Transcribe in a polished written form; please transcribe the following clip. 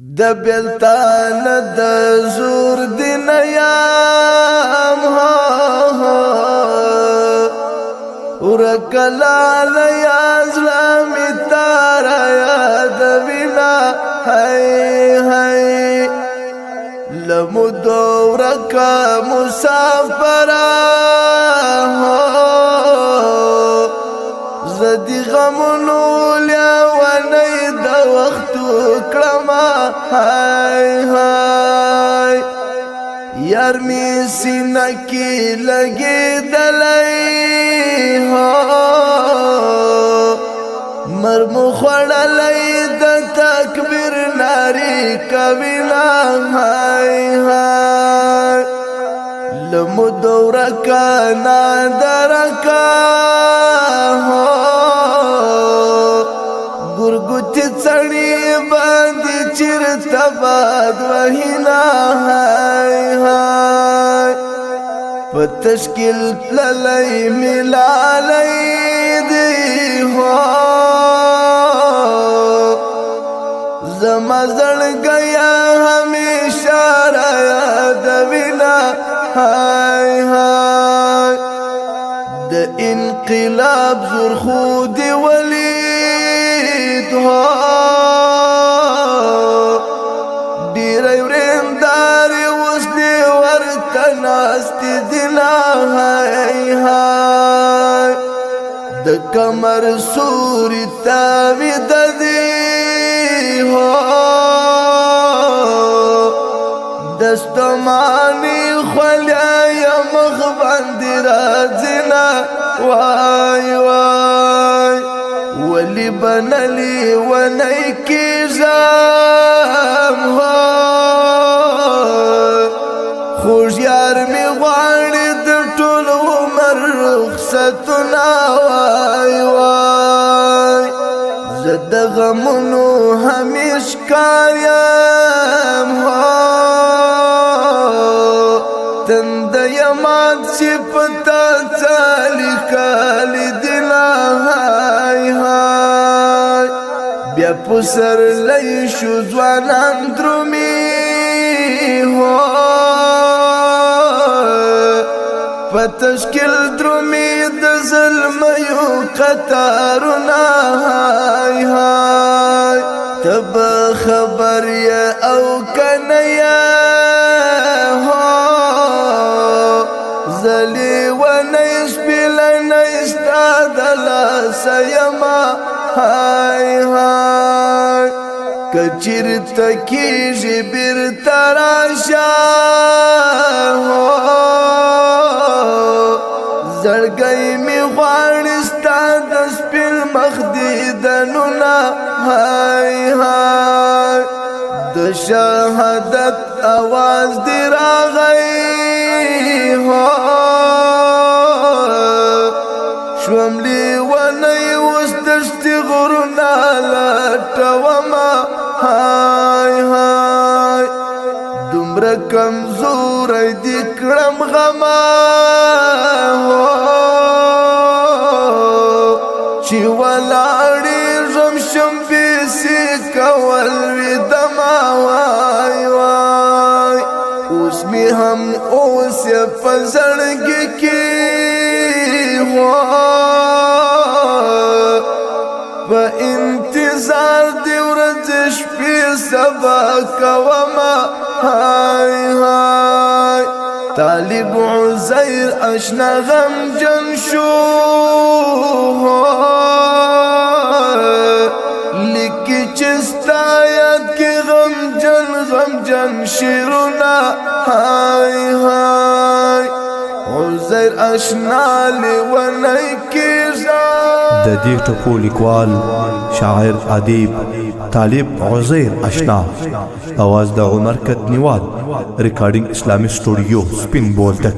د بلتان د زور دین یام ورکلال یا ظلمی تارا یاد وینا حی حی لمدو ورکا مسافرا زدی غمونو لیا ونی دا وقتو کرما حی حی یار می سینہ کی لگی دلائی مرمو خوڑالی دا تکبیر ناری کبینا حی حی لمو دورکا نادرکا گرگوتی چڑی باندی چیر تباد وحینا حی حی پتشکل للی ملالی دی زما زړ گیا ہمیشہ را یاد وینا حی حی د انقلاب زور خود ولید ډیر وریندار اوس دی ورته ناست دینا حی حی د کمر سوری تاوی ددی دستمانی خلیای مخبندی رازینا وای وای ولی بنلی ونی کیزام خوش یار می غاڑی در طول عمر رخصتنا وای وای زد غمونو همیش کاریم تند یمات سپتا چالی کالی دینا حی حی بیا پسر لیشو زوانان درومی پتشکل درومی د ظلمیو قطارنا حی حی تب خبر یا او کنیا زلی و نیس پیلا نیستا دلا سیما حی حی کچیر تکیجی بیر تراشا زړګی می غواړستا د سپین مخ دیدنونه حی حی د شهادت اواز دی راغی شوملی ونی اوس دشتي غرونه لټومه حی حی دومره کمزوری دی کړم غمه چی ولاړی زمشم بیسی کول ویدما وای وای اوس می هم اوس پزړګي کی په انتظار دی ورځ شپې سبا کوما حی حی طالب عزیر اشنا غم جن شو لکی چستایت کی غم جن شیرونا حی حی عزیر اشنا لیونی کی د دې ټکو لیکوال شاعر ادیب طالب عزیر اشنا आवाज د عمر کدنیوال ریکارډینګ اسلامي سټوډیو سپین بولدک